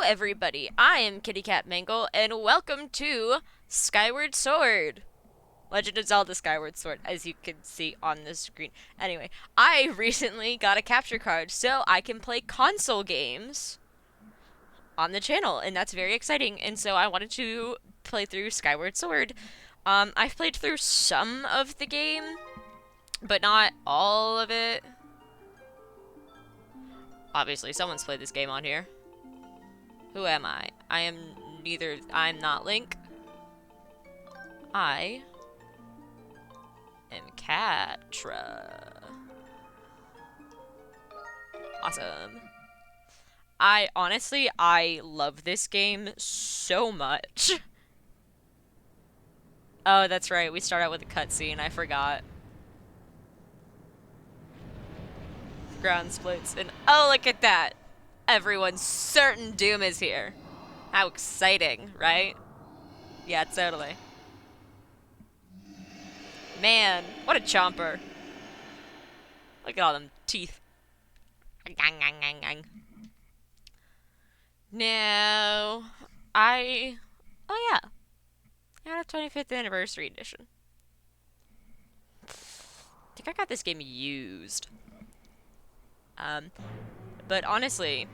everybody, I am Kitty Cat Mangle, and welcome to Skyward Sword. Legend of Zelda Skyward Sword, as you can see on the screen. Anyway, I recently got a capture card so I can play console games on the channel, and that's very exciting, and so I wanted to play through Skyward Sword. I've played through some of the game, but not all of it. Obviously, someone's played this game on here. Who am I? I'm not Link. I am Catra. Awesome. I love this game so much. Oh, that's right, we start out with a cutscene, I forgot. Ground splits, and oh, look at that! Everyone's certain doom is here. How exciting, right? Yeah, totally. Man, what a chomper. Look at all them teeth. No, oh yeah. I got a 25th anniversary edition. I think I got this game used. But honestly,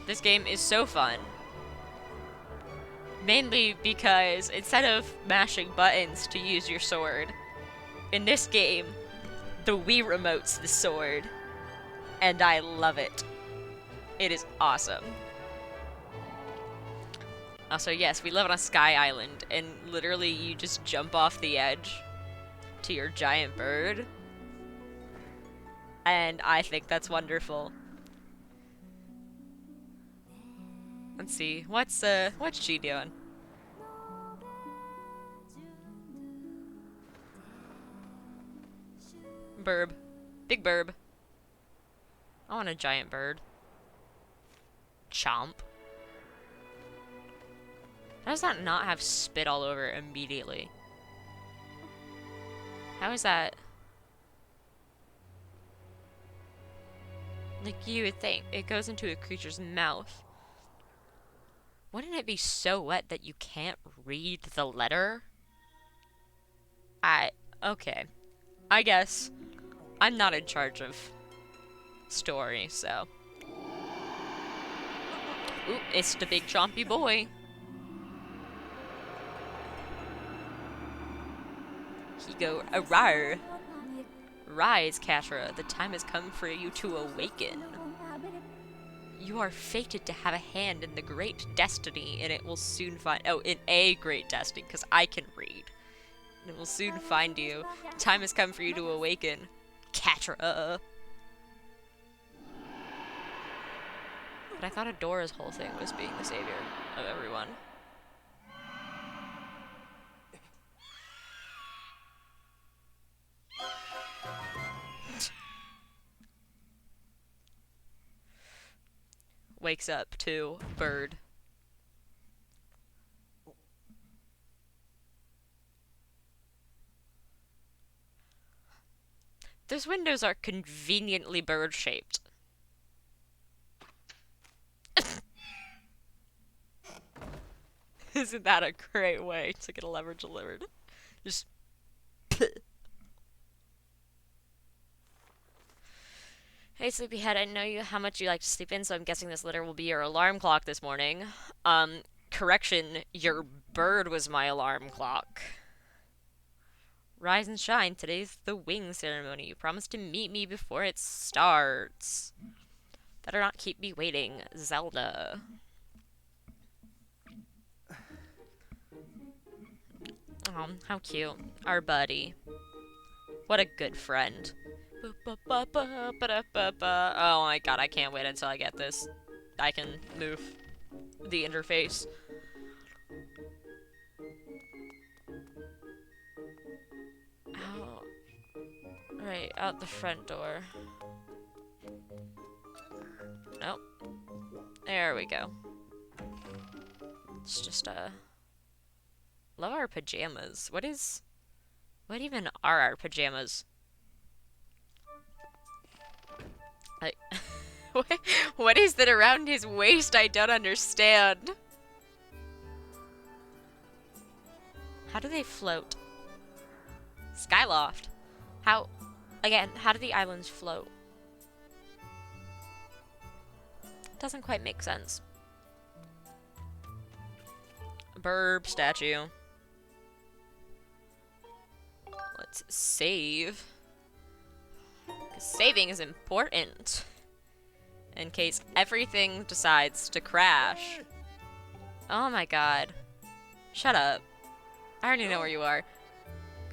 this game is so fun. Mainly because instead of mashing buttons to use your sword, in this game, the Wii remote's the sword. And I love it. It is awesome. Also, yes, we live on a sky island, and literally you just jump off the edge to your giant bird. And I think that's wonderful. Let's see, what's she doing? Burb. Big burb. I want a giant bird. Chomp. How does that not have spit all over it immediately? How is that? Like you would think. It goes into a creature's mouth. Wouldn't it be so wet that you can't read the letter? Okay. I guess I'm not in charge of story, so. Ooh, it's the big chompy boy. He go, rawr. Rise, Catra, the time has come for you to awaken. You are fated to have a hand in the great destiny, and it will soon find— oh, in a great destiny, because I can read. And it will soon find you. The time has come for you to awaken, Catra. But I thought Adora's whole thing was being the savior of everyone. Wakes up to bird. Those windows are conveniently bird-shaped. Isn't that a great way to get a lever delivered? Just Hey, sleepyhead, I know how much you like to sleep in, so I'm guessing this litter will be your alarm clock this morning. Correction, your bird was my alarm clock. Rise and shine, today's the wing ceremony. You promised to meet me before it starts. Better not keep me waiting, Zelda. Oh, how cute. Our buddy. What a good friend. Oh my god, I can't wait until I get this. I can move the interface. Oh, right, out the front door. Nope. There we go. It's just, love our pajamas. What even are our pajamas? What is that around his waist? I don't understand. How do they float? Skyloft. How, again, how do the islands float? Doesn't quite make sense. Burb statue. Let's save. 'Cause saving is important. In case everything decides to crash. Oh my god. Shut up. I already know where you are.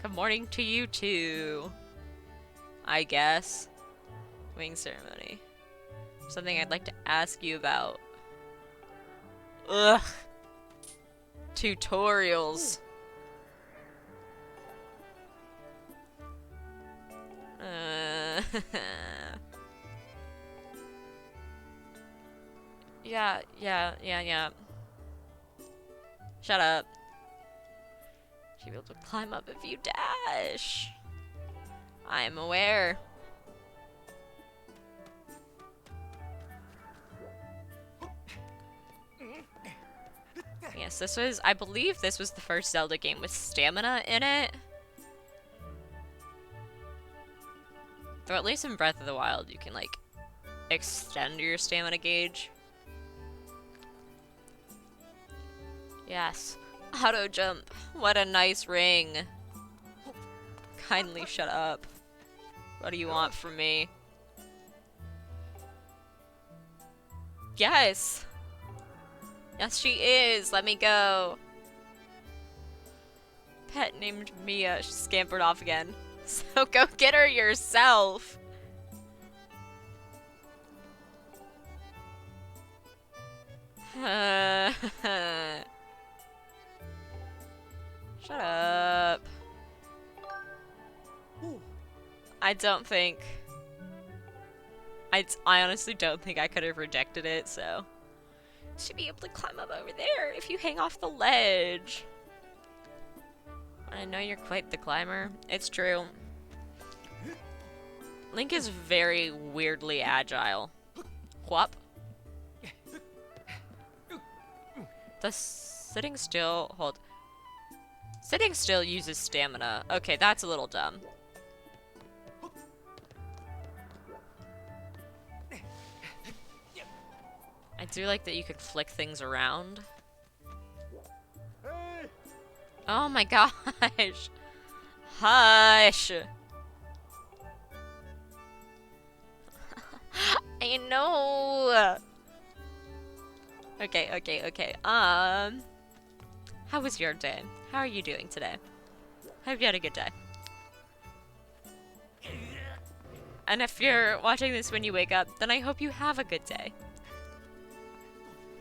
Good morning to you too. I guess. Wing ceremony. Something I'd like to ask you about. Ugh. Tutorials. Yeah. Shut up. Should be able to climb up if you dash. I am aware. Yes, this was, I believe this was the first Zelda game with stamina in it. Or at least in Breath of the Wild, you can, like, extend your stamina gauge. Yes. Auto jump. What a nice ring. Kindly shut up. What do you want from me? Yes! Yes, she is! Let me go! Pet named Mia. She scampered off again. So go get her yourself! Shut up. I don't think... I honestly don't think I could have rejected it, so... Should be able to climb up over there if you hang off the ledge. I know you're quite the climber. It's true. Link is very weirdly agile. Whop. The sitting still... Hold. Sitting still uses stamina. Okay, that's a little dumb. I do like that you could flick things around. Oh my gosh! Hush! I know! Okay. How was your day? How are you doing today? Hope you had a good day. And if you're watching this when you wake up, then I hope you have a good day.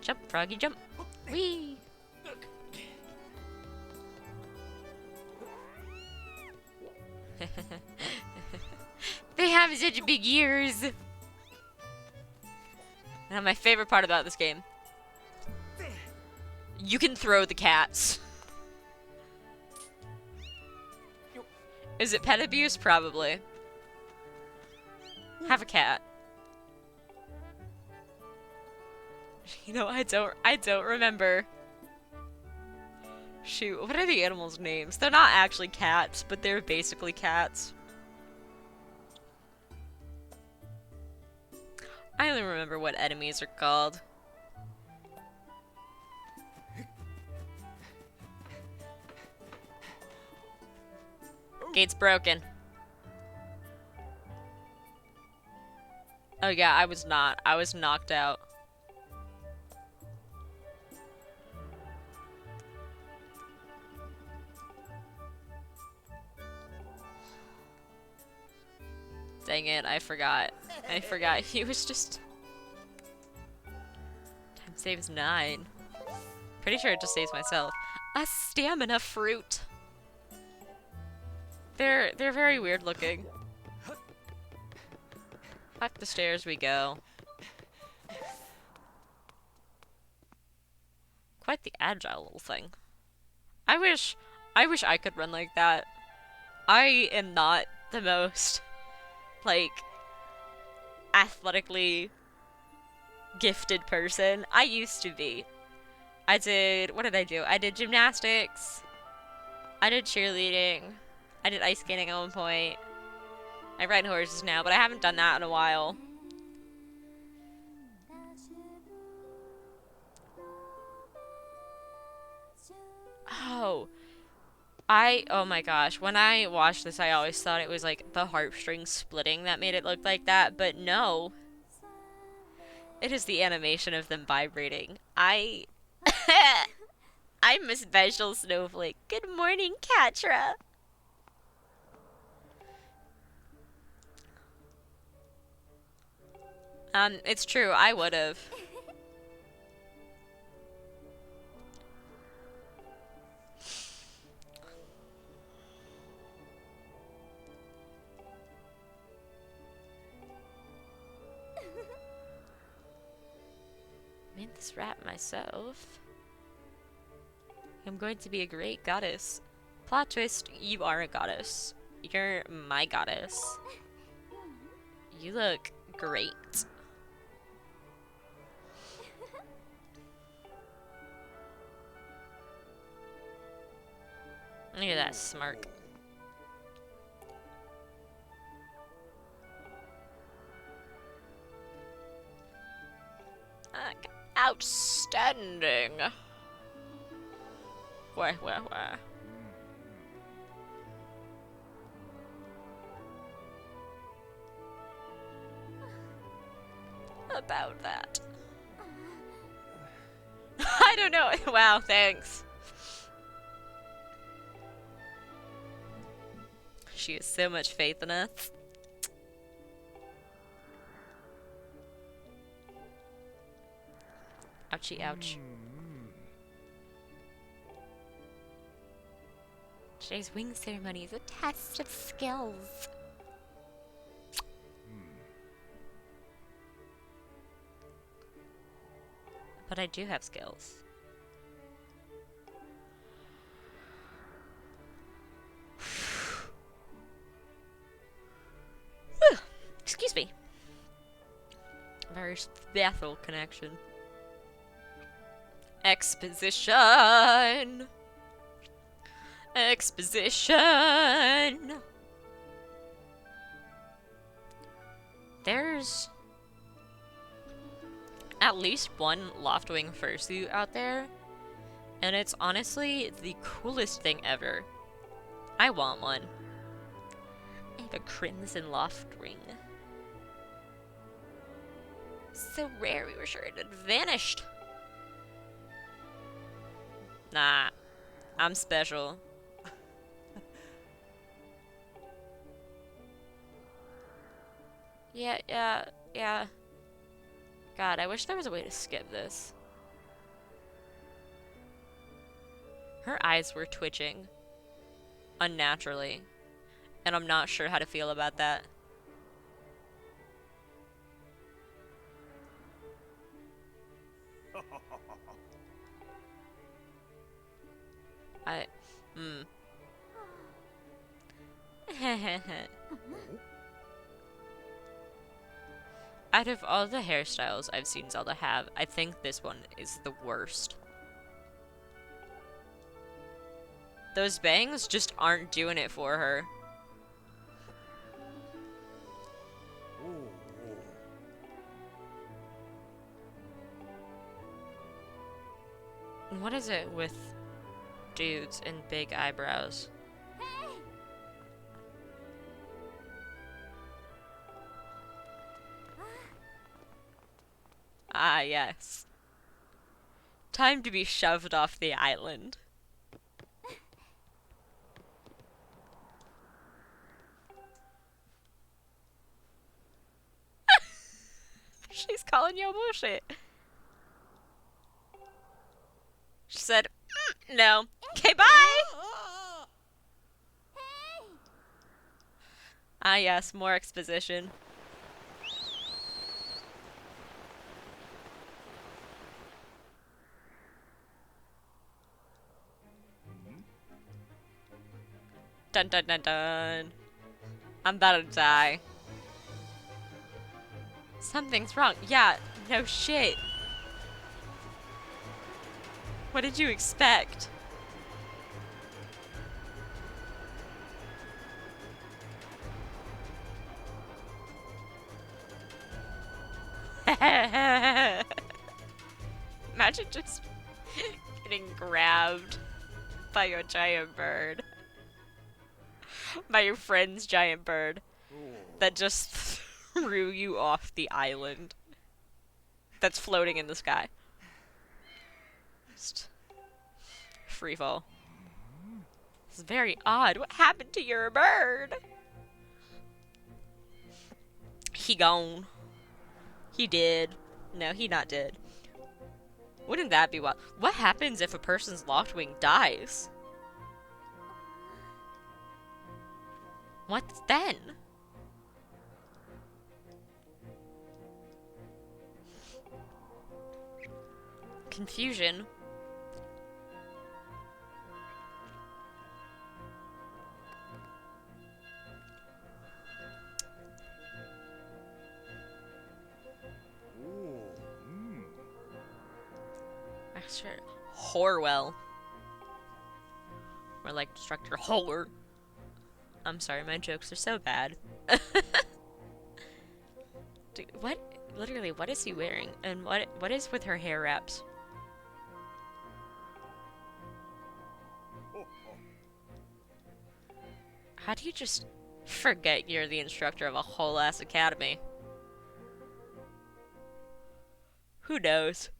Jump, froggy, jump. Whee! They have such big ears! Now my favorite part about this game. You can throw the cats. Is it pet abuse? Probably. Have a cat. You know, I don't remember. Shoot, what are the animals' names? They're not actually cats, but they're basically cats. I only remember what enemies are called. Gate's broken. Oh yeah, I was not. I was knocked out. Dang it, I forgot. I forgot. He was just... Time save is 9. Pretty sure it just saves myself. A stamina fruit. They're very weird looking. Up the stairs we go. Quite the agile little thing. I wish I could run like that. I am not the most, like, athletically gifted person. I used to be. What did I do? I did gymnastics. I did cheerleading. I did ice skating at one point. I ride horses now, but I haven't done that in a while. Oh my gosh, when I watched this, I always thought it was like the heartstrings splitting that made it look like that, but no. It is the animation of them vibrating. I'm a special snowflake. Good morning, Katra. It's true, I would've. Made this rap myself. I'm going to be a great goddess. Plot twist, you are a goddess. You're my goddess. You look great. Look at that smirk. Outstanding. Where? About that. I don't know. Wow, thanks. She has so much faith in us. Ouchie, ouch. Today's wing ceremony is a test of skills. But I do have skills. Excuse me. Very special connection. Exposition. Exposition. There's at least one Loftwing fursuit out there, and it's honestly the coolest thing ever. I want one. I have a crimson Loftwing. So rare, we were sure it had vanished. Nah, I'm special. Yeah. God, I wish there was a way to skip this. Her eyes were twitching unnaturally, and I'm not sure how to feel about that. Out of all the hairstyles I've seen Zelda have, I think this one is the worst. Those bangs just aren't doing it for her. What is it with dudes and big eyebrows? Ah, yes. Time to be shoved off the island. She's calling you bullshit. She said, no. Okay, bye! Ah, yes, more exposition. Dun dun dun dun. I'm about to die. Something's wrong. Yeah, No shit. What did you expect? Imagine just getting grabbed by a giant bird. By your friend's giant bird that just threw you off the island that's floating in the sky. Just free fall. It's very odd. What happened to your bird? He gone. He did. No, he not dead. Wouldn't that be wild? What happens if a person's Loftwing dies? What then? Confusion. Master Horwell. Or like Instructor Holler. I'm sorry, my jokes are so bad. Dude, what? Literally, what is he wearing? And what is with her hair wraps? How do you just forget you're the instructor of a whole ass academy? Who knows?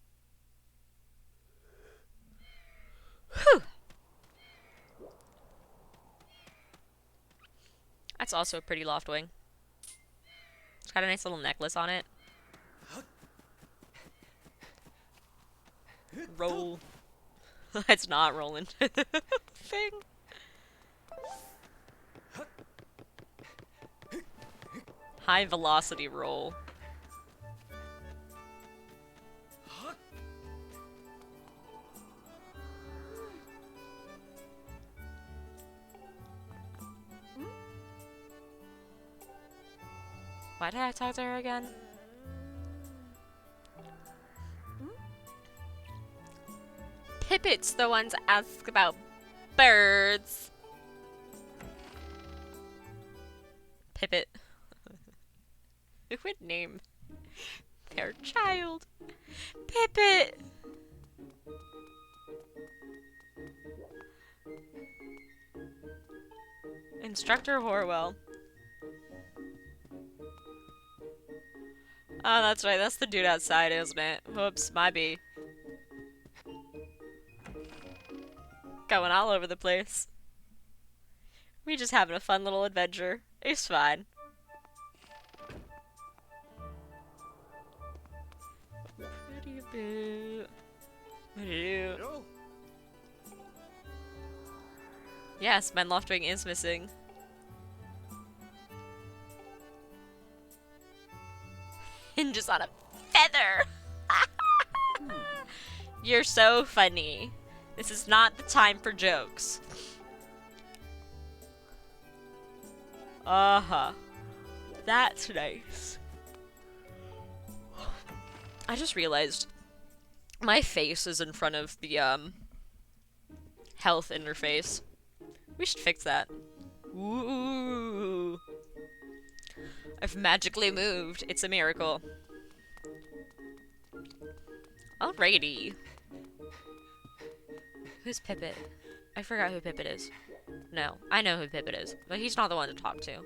Whew. That's also a pretty Loftwing. It's got a nice little necklace on it. Roll. It's not rolling. Thing. High velocity roll. Why did I talk to her again? Pippet's the ones that ask about birds. Pippet. Who would name their child Pippet? Instructor Horwell. Oh, that's right. That's the dude outside, isn't it? Whoops, my bee. Going all over the place. We just having a fun little adventure. It's fine. Yes, my Loftwing is missing. Hinges on a feather. You're so funny. This is not the time for jokes. Uh-huh. That's nice. I just realized my face is in front of the health interface. We should fix that. Ooh. I've magically moved. It's a miracle. Alrighty. Who's Pippet? I forgot who Pippet is. No, I know who Pippet is, but he's not the one to talk to.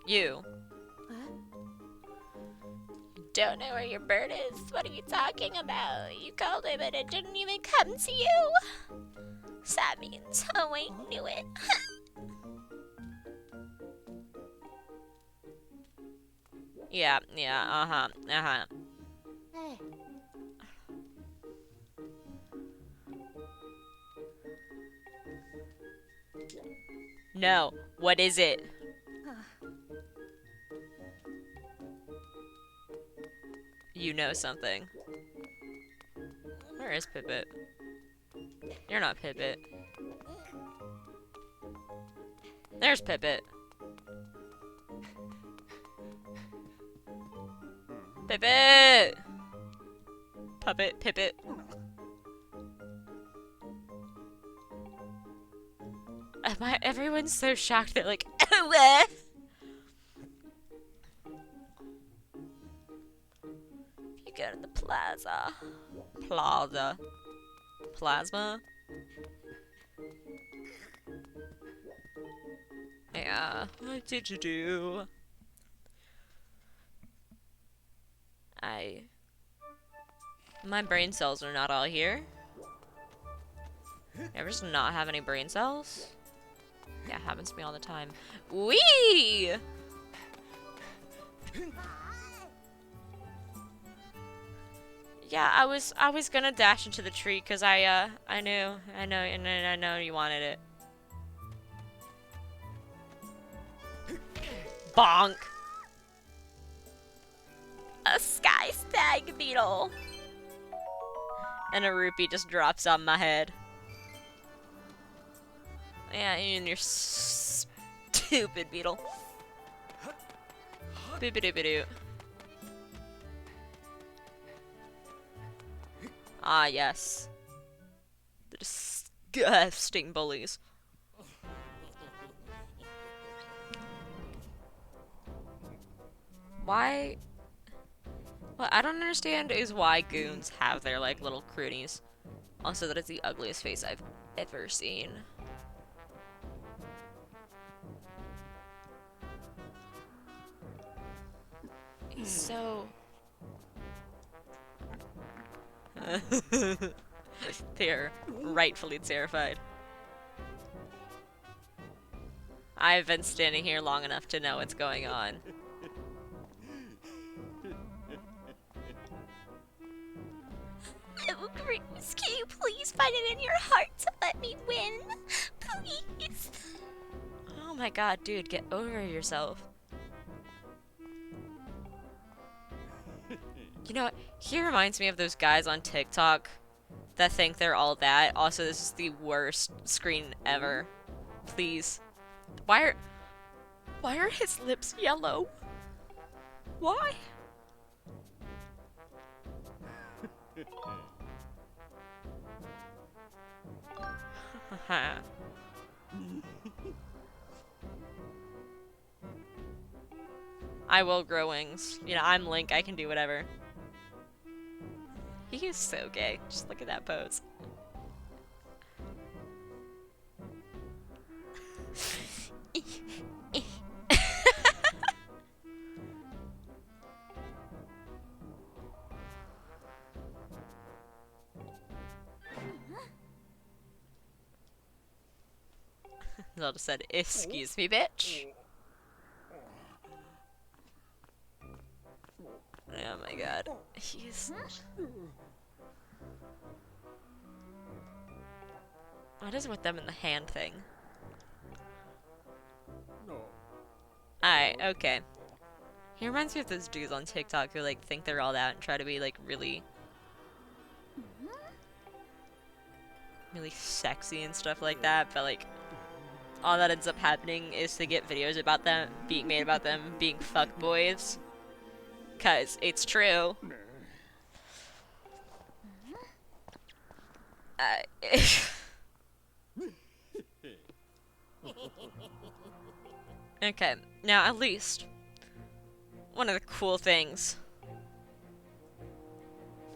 You. Don't know where your bird is? What are you talking about? You called him and it didn't even come to you? So that means, oh, I knew it. Yeah, uh-huh. No, what is it? You know something. Where is Pippet? You're not Pippet. There's Pippet. Pipit! Puppet, Pipit. Everyone's so shocked. They're like, what? You go to the plaza. Plaza. Plasma? Yeah. What did you do? My brain cells are not all here. You ever just not have any brain cells? Yeah, it happens to me all the time. Whee! Yeah, I was gonna dash into the tree because I know you wanted it. Bonk! A sky stag beetle! And a rupee just drops on my head. Yeah, and you're stupid beetle. Boop-a-doop-a-doo. Ah, yes. The disgusting bullies. Why? What I don't understand is why goons have their, like, little croonies. Also, that is the ugliest face I've ever seen. He's so... They're rightfully terrified. I've been standing here long enough to know what's going on. Oh, Grace, can you please find it in your heart to let me win? Please. Oh my god, dude, get over yourself. You know what? He reminds me of those guys on TikTok that think they're all that. Also, this is the worst screen ever. Please. Why are his lips yellow? Why? I will grow wings. You know, I'm Link, I can do whatever. He is so gay. Just look at that pose. Zelda said, "Excuse me, bitch." Oh my god. He's... What is with them in the hand thing? Alright, okay. He reminds me of those dudes on TikTok who, like, think they're all that and try to be, like, really sexy and stuff like that, but, like, all that ends up happening is to get videos about them, being made about them being fuckboys. 'Cause it's true. Okay, now at least one of the cool things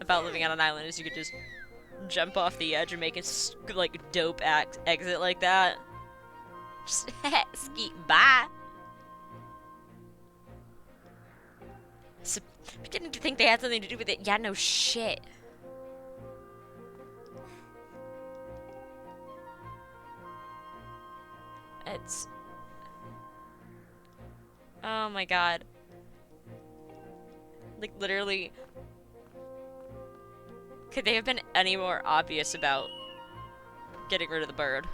about living on an island is you could just jump off the edge and make a like dope exit like that. Just skeet by. So, beginning to think they had something to do with it. Yeah, no shit. It's... Oh my god. Like, literally... Could they have been any more obvious about getting rid of the bird?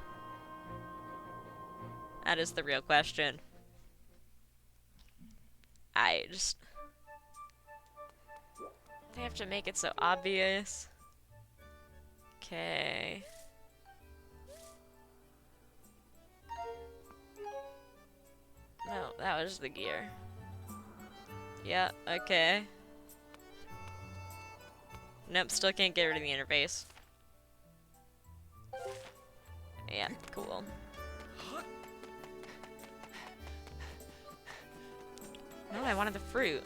That is the real question. I just... They have to make it so obvious. Okay. No, that was the gear. Yeah, okay. Nope, still can't get rid of the interface. Yeah, cool. No, I wanted the fruit.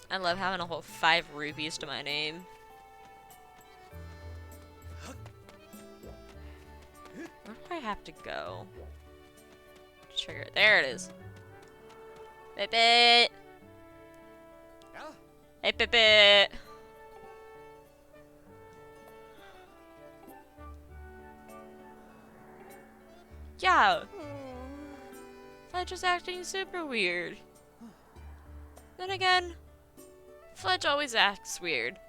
I love having a whole 5 rupees to my name. Where do I have to go? Trigger. There it is. Pipit! Hey, Pipit! Yeah! Fletch is acting super weird. Then again, Fletch always acts weird.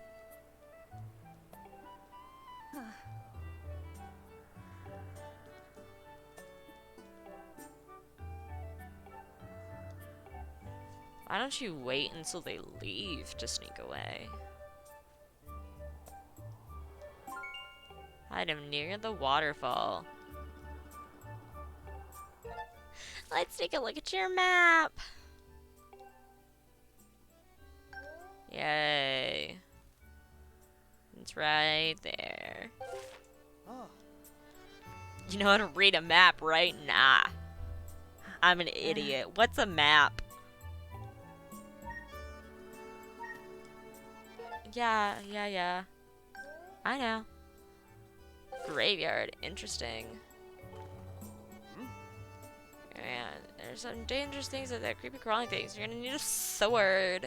Why don't you wait until they leave to sneak away? Item near the waterfall. Let's take a look at your map. Yay. It's right there. You know how to read a map, right? Nah. I'm an idiot. What's a map? Yeah. I know. Graveyard. Interesting. Man, there's some dangerous things that creepy crawling things. You're gonna need a sword.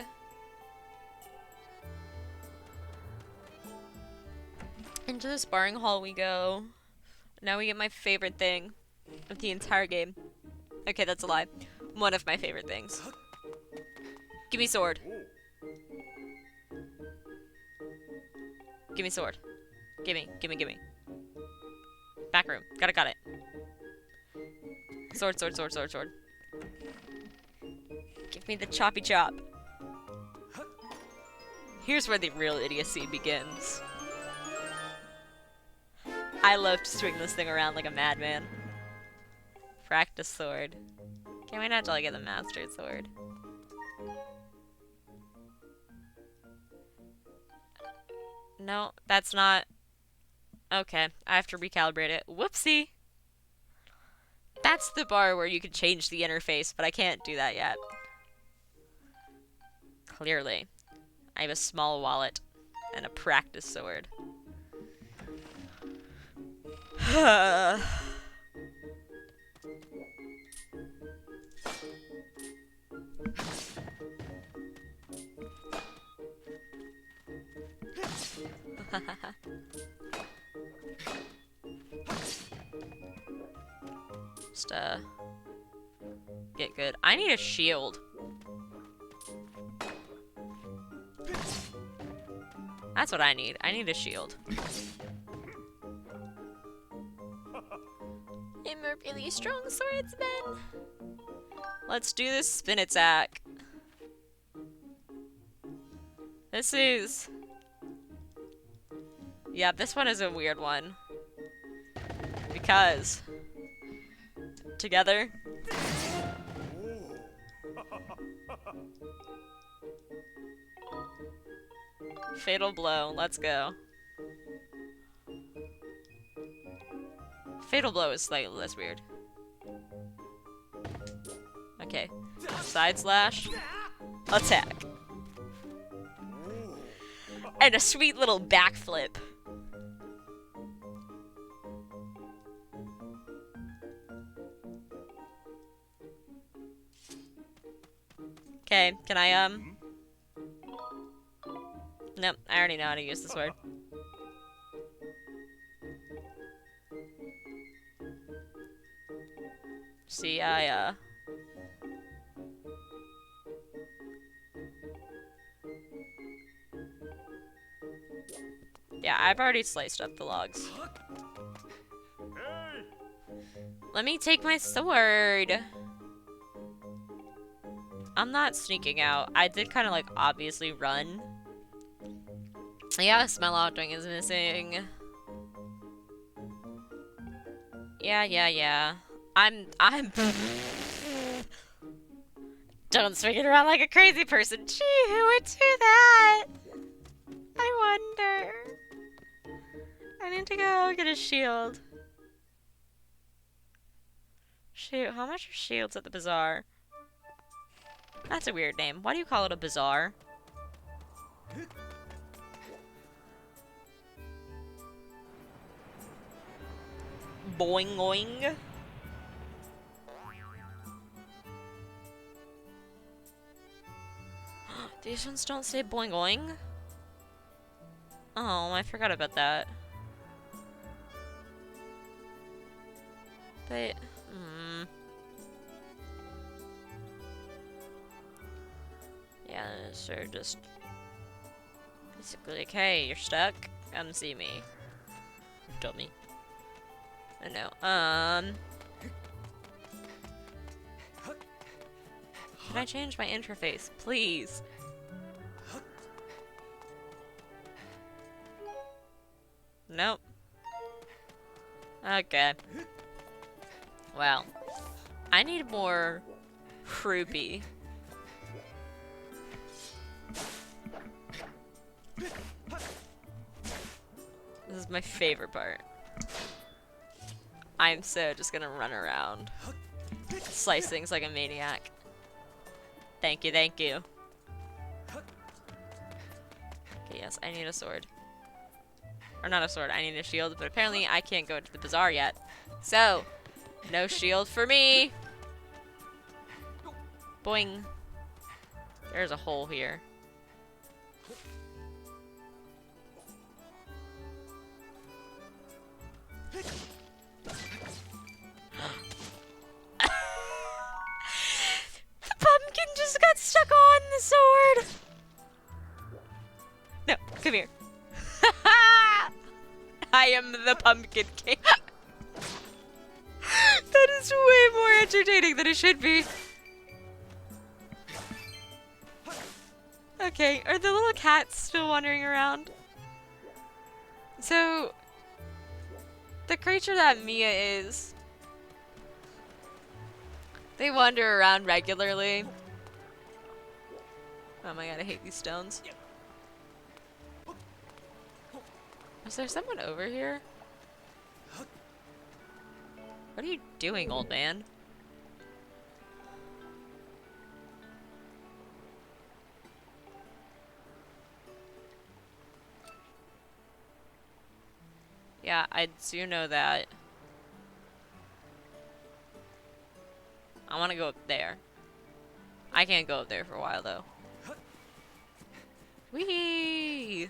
Into the sparring hall we go. Now we get my favorite thing of the entire game. Okay, that's a lie. One of my favorite things. Give me sword. Give me sword. Gimme. Back room. Got it. Sword. Give me the choppy chop. Here's where the real idiocy begins. I love to swing this thing around like a madman. Practice sword. Can't wait until I get the master sword. No, that's not... Okay, I have to recalibrate it. Whoopsie! That's the bar where you can change the interface, but I can't do that yet. Clearly. I have a small wallet and a practice sword. Just, get good. I need a shield. That's what I need. I need a shield. I'm a really strong swordsman. Let's do this spin attack. This is... Yeah, this one is a weird one. Because... Together... Fatal blow, let's go. Fatal blow is slightly less weird. Okay. Side slash. Attack. And a sweet little backflip. Okay, can I, Nope, I already know how to use the sword. See, yeah, I've already sliced up the logs. Let me take my sword. I'm not sneaking out. I did kind of like obviously run. Yeah, smell outdoing is missing. Yeah. I'm Don't swing it around like a crazy person. Gee, who would do that? I wonder. I need to go get a shield. Shoot, how much are shields at the bazaar? That's a weird name. Why do you call it a bazaar? Boing oing. These ones don't say boing oing? Oh, I forgot about that. But, yeah, so just basically like, hey, you're stuck? Come see me. Dummy. I know. Can I change my interface, please? Nope. Okay. Well, I need more rupee. This is my favorite part. I'm so just gonna run around. Slice things like a maniac. Thank you, thank you. Okay, yes, I need a sword. Or not a sword, I need a shield, but apparently I can't go to the bazaar yet. So, no shield for me! Boing. There's a hole here. The pumpkin just got stuck on the sword! No, come here. I am the pumpkin king. That is way more entertaining than it should be. Okay, are the little cats still wandering around? So, the creature that Mia is, they wander around regularly. Oh my god, I hate these stones. Is there someone over here? What are you doing, old man? Yeah, I do know that. I want to go up there. I can't go up there for a while, though. Whee!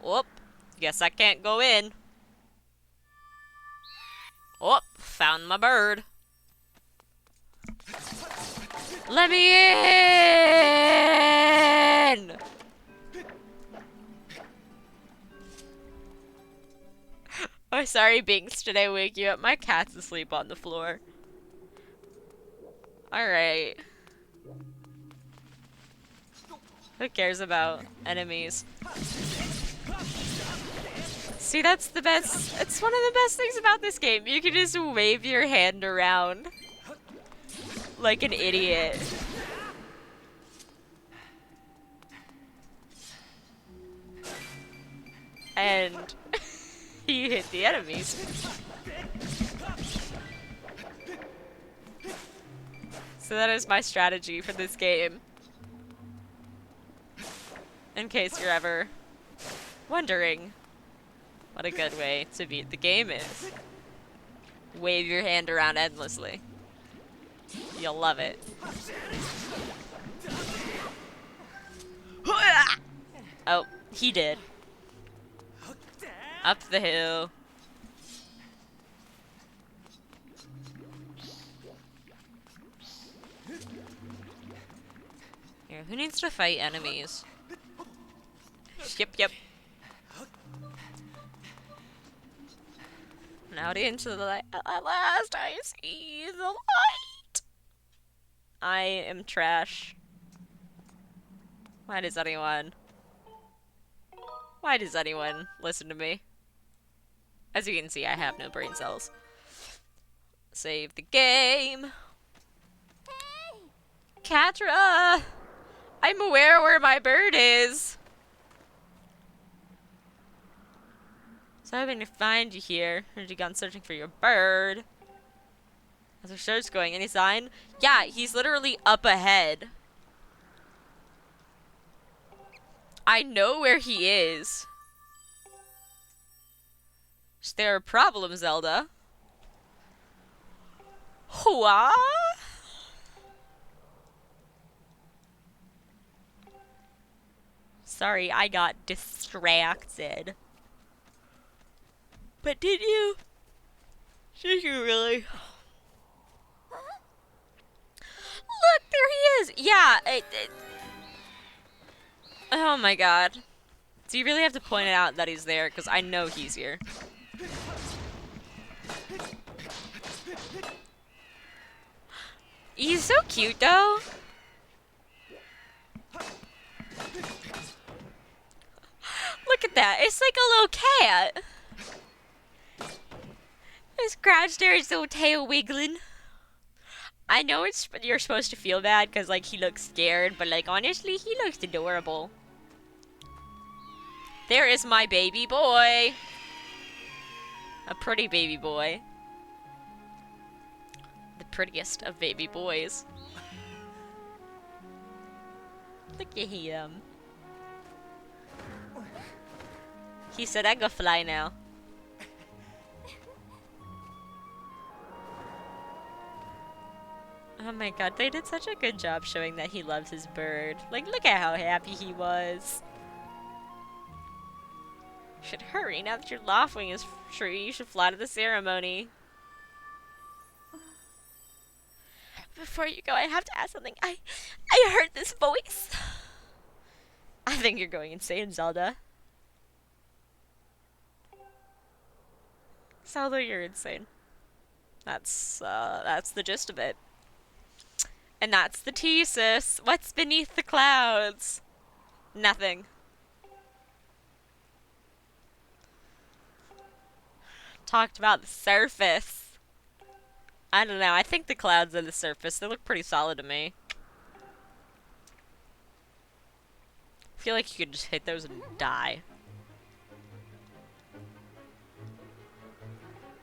Whoop. Guess I can't go in. Oh, found my bird. Let me in! Oh, sorry, Binks. Did I wake you up? My cat's asleep on the floor. Alright. Who cares about enemies? See, that's the best. It's one of the best things about this game. You can just wave your hand around like an idiot. And you hit the enemies. So that is my strategy for this game. In case you're ever wondering what a good way to beat the game is. Wave your hand around endlessly. You'll love it. Oh, he did. Up the hill. Here, who needs to fight enemies? Yep. Now into the light. At last, I see the light. I am trash. Why does anyone listen to me? As you can see, I have no brain cells. Save the game. Katra! I'm aware where my bird is. So I've been to find you here. Heard you gone searching for your bird. How's the show's going? Any sign? Yeah, he's literally up ahead. I know where he is. Is there a problem, Zelda? Hua? Sorry, I got distracted. But did you? Did you really? Look, there he is! Yeah, oh my god. Do you really have to point it out that he's there? Because I know he's here. He's so cute, though. Look at that. It's like a little cat. His crouched there, his little tail wiggling. I know you're supposed to feel bad because, like, he looks scared, but, like, honestly, he looks adorable. There is my baby boy. A pretty baby boy. The prettiest of baby boys. Look at him. He said I go fly now. Oh my god, they did such a good job showing that he loves his bird. Like, look at how happy he was. You should hurry, now that your Loftwing is free, you should fly to the ceremony. Before you go, I have to ask something. I heard this voice. I think you're going insane, Zelda. Zelda, you're insane. That's the gist of it. And that's the thesis. What's beneath the clouds? Nothing. Talked about the surface. I don't know. I think the clouds are the surface. They look pretty solid to me. I feel like you could just hit those and die.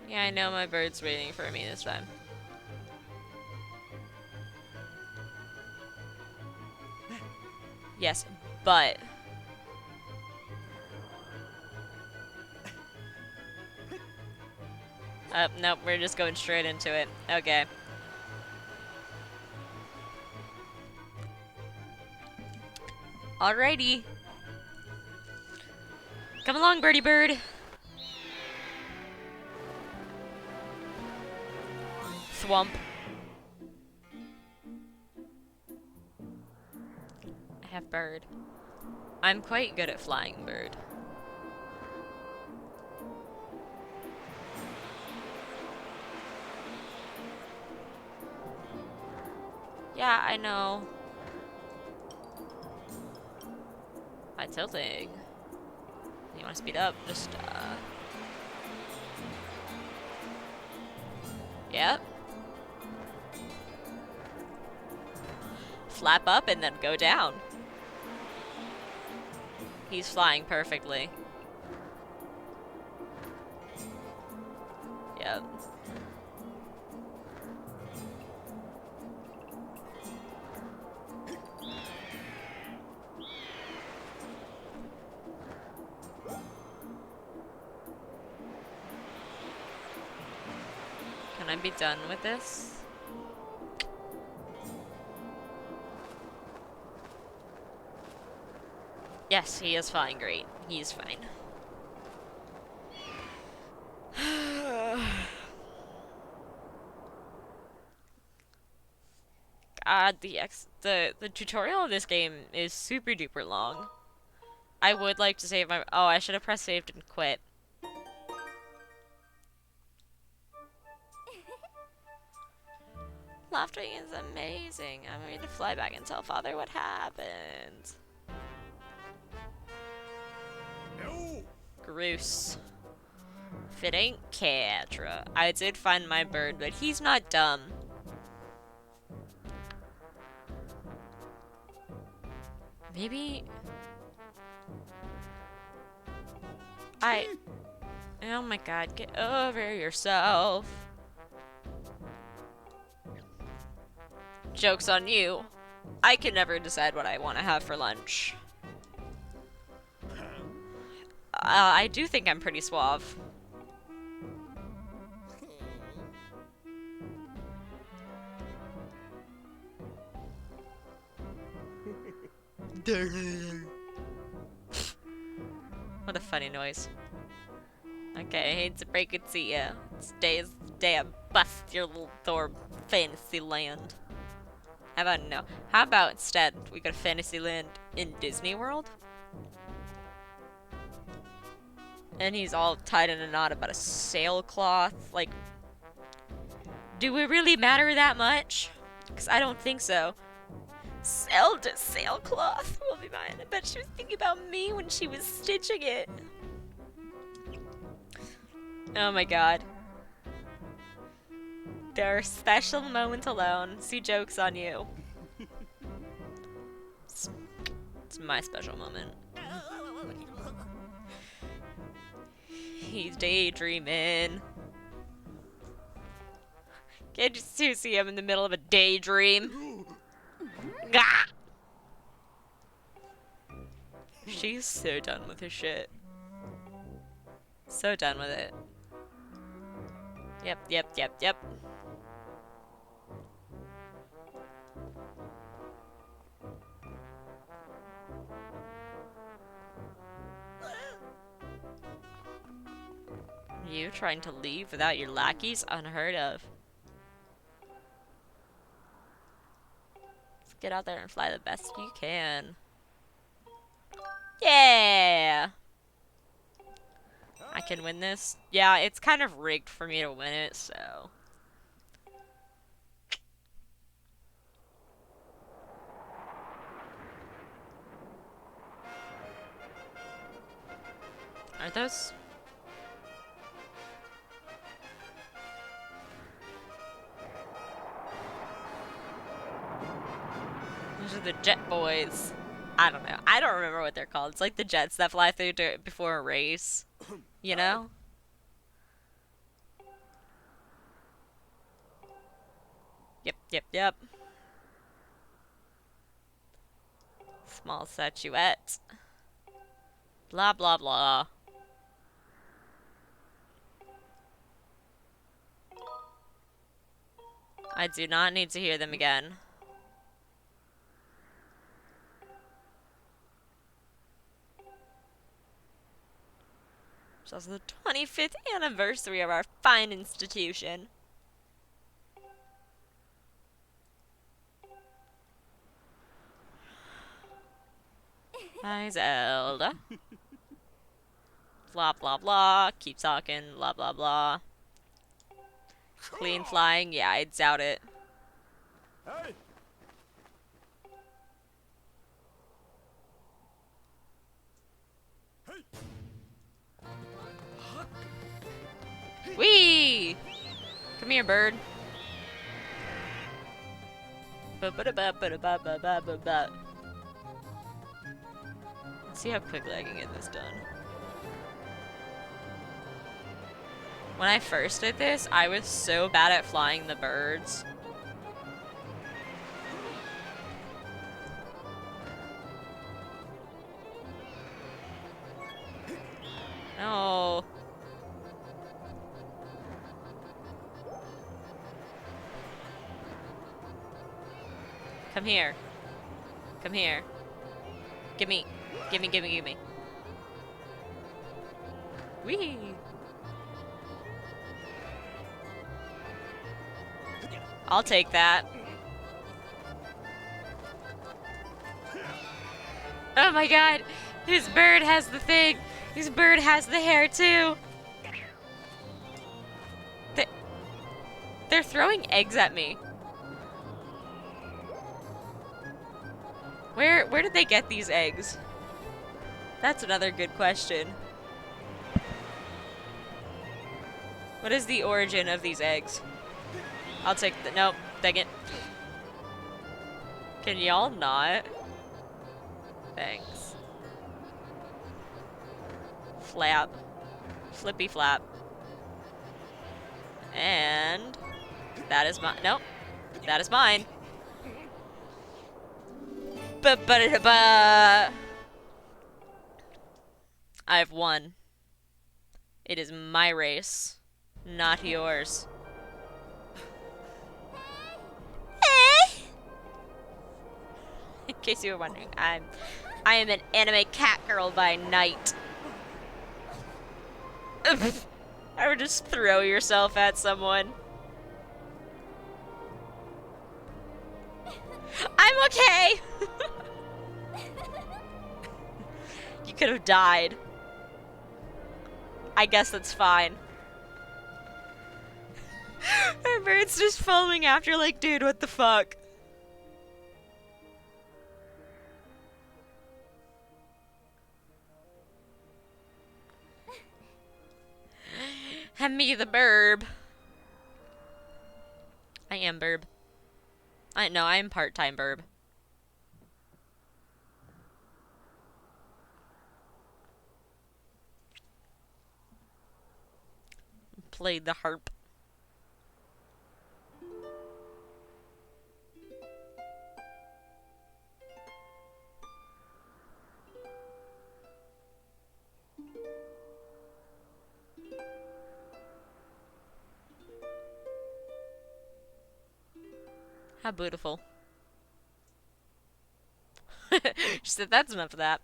Yeah, I know my bird's waiting for me this time. Yes, but... nope, we're just going straight into it. Okay. Alrighty. Come along, birdie bird. Thwomp. I have bird. I'm quite good at flying bird. Yeah, I know. By tilting. You want to speed up? Just, Yep. Flap up and then go down. He's flying perfectly. Yep. Can I be done with this? Yes, he is flying great. He's fine. God, the tutorial of this game is super duper long. I would like to save my— oh, I should have pressed saved and quit. Loftwing is amazing. I'm ready to fly back and tell Father what happened. No. Groose. If it ain't Catra. I did find my bird, but he's not dumb. Maybe... Oh my god, get over yourself. Joke's on you. I can never decide what I want to have for lunch. I do think I'm pretty suave. What a funny noise. Okay, I hate to break it to you. Today's the day I bust your little door, Fantasyland. How about no? How about instead we go to Fantasyland in Disney World? And he's all tied in a knot about a sailcloth. Like, do we really matter that much? Because I don't think so. Zelda's sailcloth will be mine. I bet she was thinking about me when she was stitching it. Oh my god. Their special moment alone. See, joke's on you. It's my special moment. He's daydreaming. Can't you see him in the middle of a daydream? Gah! She's so done with her shit. So done with it. Yep. You trying to leave without your lackeys? Unheard of. Let's get out there and fly the best you can. Yeah! I can win this. Yeah, it's kind of rigged for me to win it, so... Are those... Those are the jet boys. I don't know. I don't remember what they're called. It's like the jets that fly through before a race. You know? Yep. Small statuette. Blah, blah, blah. I do not need to hear them again. It's also the 25th anniversary of our fine institution. Hi, Zelda. Blah, blah, blah. Keep talking. Blah, blah, blah. Clean flying? Yeah, I doubt it. Hey. Whee! Come here, bird. Let's see how quickly I can get this done. When I first did this, I was so bad at flying the birds. No. Come here. Come here. Gimme. Whee! I'll take that. Oh my god! This bird has the thing! This bird has the hair too! They're throwing eggs at me. Where did they get these eggs? That's another good question. What is the origin of these eggs? I'll take the- nope, dang it. Can y'all not? Thanks. Flap. Flippy flap. And... that is mine. Nope. That is mine. Ba-ba-da-ba! I've won. It is my race, not yours. In case you were wondering, I am an anime cat girl by night. I would just throw yourself at someone. I'm okay! You could have died. I guess that's fine. My bird's just following after like, dude, what the fuck? Me the burb. I am burb. I am part-time burb. Played the harp. How beautiful. She said that's enough of that.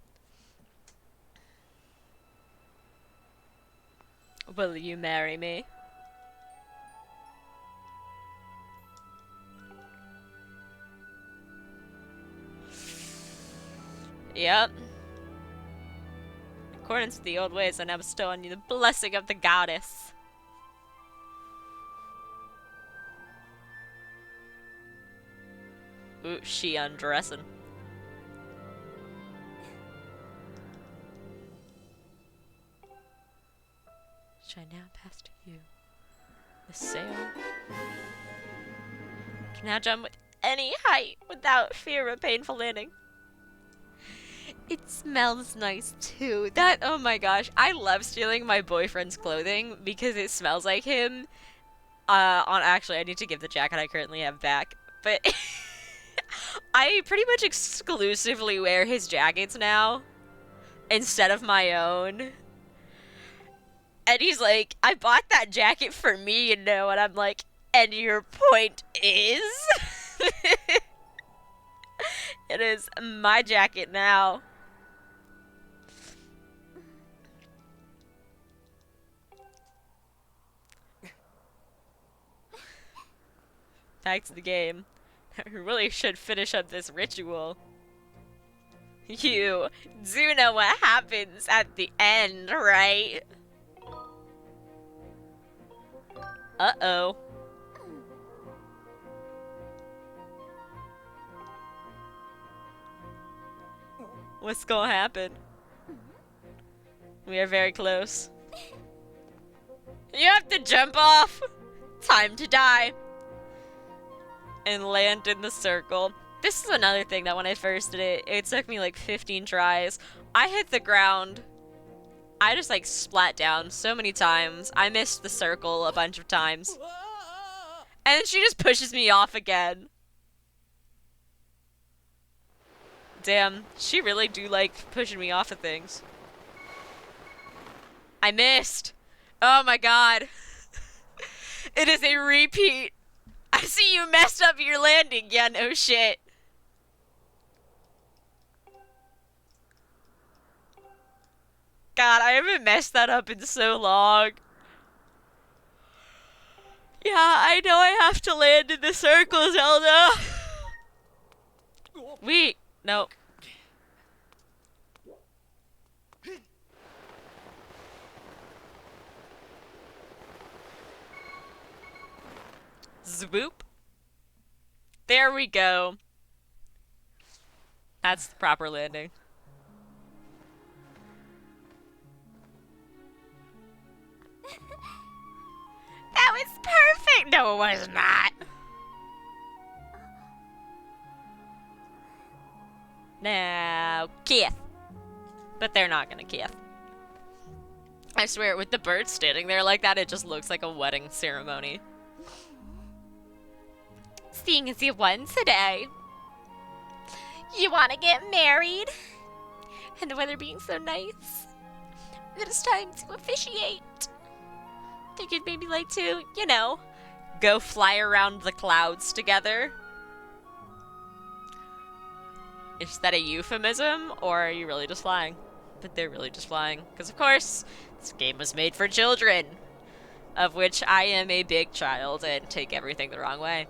Will you marry me? Yep. According to the old ways, I now bestow on you the blessing of the goddess. Ooh, she undressing. Shall I now pass to you? The sail can now jump with any height without fear of a painful landing. It smells nice too. That, oh my gosh, I love stealing my boyfriend's clothing because it smells like him. Actually, I need to give the jacket I currently have back, but I pretty much exclusively wear his jackets now instead of my own. And he's like, I bought that jacket for me, you know, and I'm like, and your point is? It is my jacket now. Back to the game. I really should finish up this ritual. You do know what happens at the end, right? Uh-oh. What's gonna happen? We are very close. You have to jump off! Time to die. And land in the circle. This is another thing that when I first did it, it took me like 15 tries. I hit the ground. I just like splat down so many times. I missed the circle a bunch of times. And then she just pushes me off again. Damn, she really do like pushing me off of things. I missed. Oh my god. It is a repeat. I see you messed up your landing. Yeah, no shit. God, I haven't messed that up in so long. Yeah, I know I have to land in the circle, Zelda. Wait, no. Swoop. There we go. That's the proper landing. was perfect. No, it was not. Now, kiss. But they're not gonna kiss. I swear, with the birds standing there like that, it just looks like a wedding ceremony. Seeing as you won today, you want to get married? And the weather being so nice, that it's time to officiate. Think you'd maybe like to, you know, go fly around the clouds together? Is that a euphemism, or are you really just flying? But they're really just flying. Because, of course, this game was made for children. Of which I am a big child and take everything the wrong way.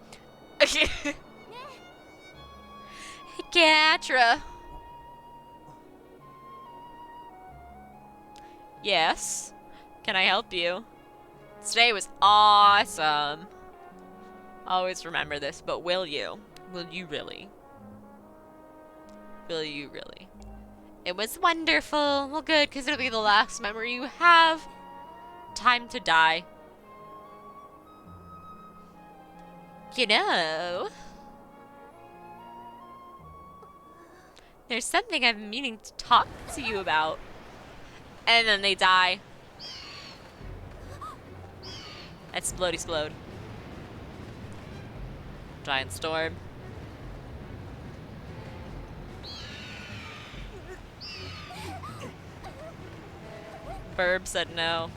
Gatra. Yes? Can I help you? Today was awesome. Always remember this, but will you? Will you really? Will you really? It was wonderful. Well, good, because it'll be the last memory you have. Time to die. You know, there's something I've been meaning to talk to you about. And then they die. Explode. Giant storm. Burb said no.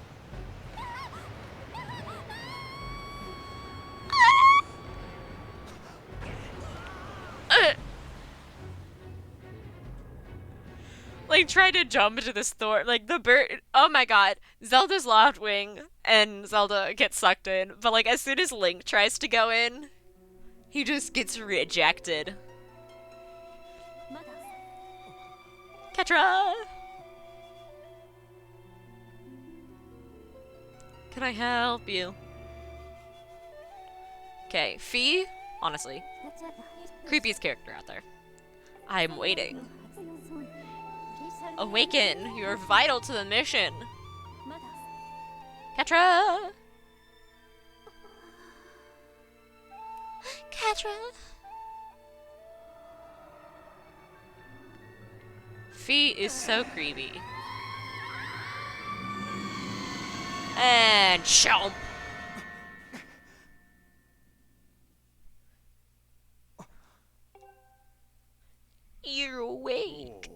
Like, try to jump into the storm. Like, the bird. Oh my god. Zelda's Loftwing and Zelda gets sucked in. But, like, as soon as Link tries to go in, he just gets rejected. Ketra! Can I help you? Okay, Fee, honestly, creepiest character out there. I'm waiting. Awaken, you're vital to the mission. Ketra! Ketra? Fee is so creepy. And chomp. You're awake.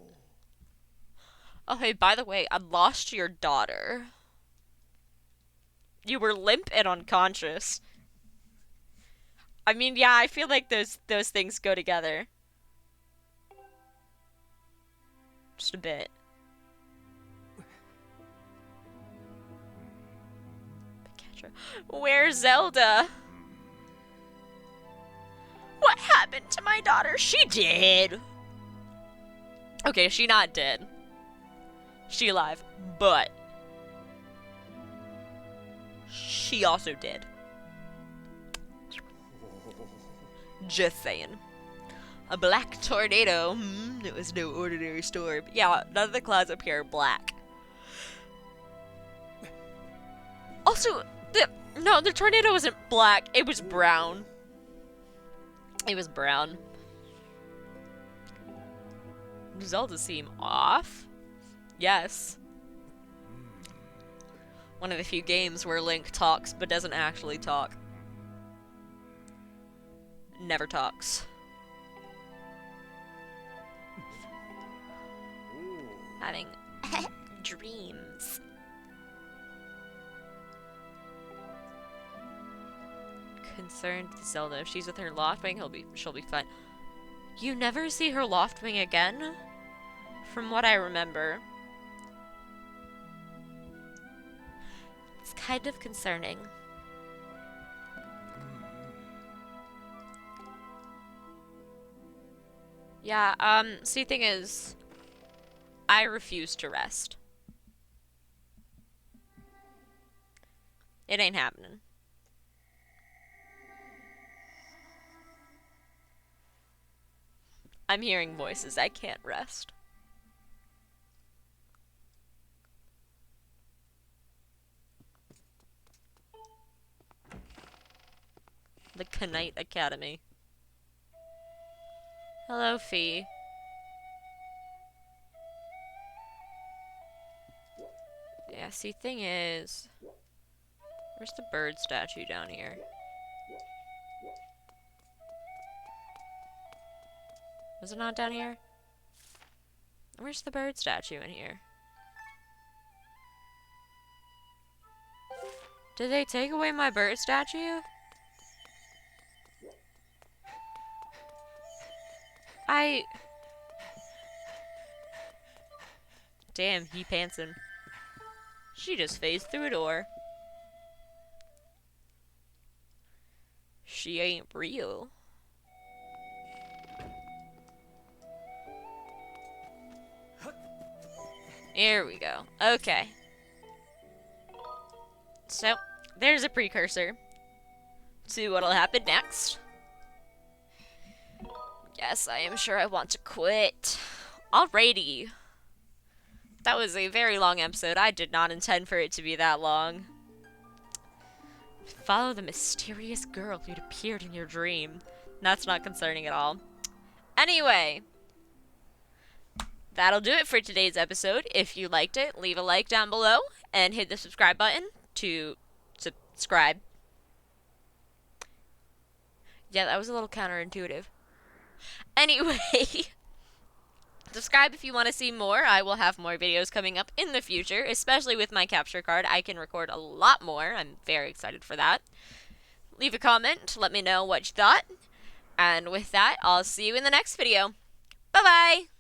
Oh, hey, by the way, I lost your daughter. You were limp and unconscious. I mean, yeah, I feel like those things go together. Just a bit. Where's Zelda? What happened to my daughter? She did. Okay, she not dead. She alive, but she also dead. Just saying. A black tornado. It was no ordinary storm. Yeah, none of the clouds up here are black. Also, the tornado wasn't black. It was brown. It was brown. Does Zelda seem off? Yes. One of the few games where Link talks but doesn't actually talk. Never talks. Having dreams. Concerned Zelda. If she's with her Loftwing, she'll be fine. You never see her Loftwing again? From what I remember. It's kind of concerning. Yeah, see, thing is, I refuse to rest. It ain't happening. I'm hearing voices. I can't rest. The Knight Academy. Hello, Fee. Yeah, see, thing is... Where's the bird statue down here? Was it not down here? Where's the bird statue in here? Did they take away my bird statue? Damn, he pantsing. She just phased through a door. She ain't real. Here we go. Okay. So, there's a precursor to what'll happen next. Yes, I am sure I want to quit. Alrighty. That was a very long episode. I did not intend for it to be that long. Follow the mysterious girl who'd appeared in your dream. That's not concerning at all. Anyway, that'll do it for today's episode. If you liked it, leave a like down below and hit the subscribe button to subscribe. Yeah, that was a little counterintuitive. Anyway, subscribe if you want to see more. I will have more videos coming up in the future, especially with my capture card. I can record a lot more. I'm very excited for that. Leave a comment. Let me know what you thought. And with that, I'll see you in the next video. Bye-bye!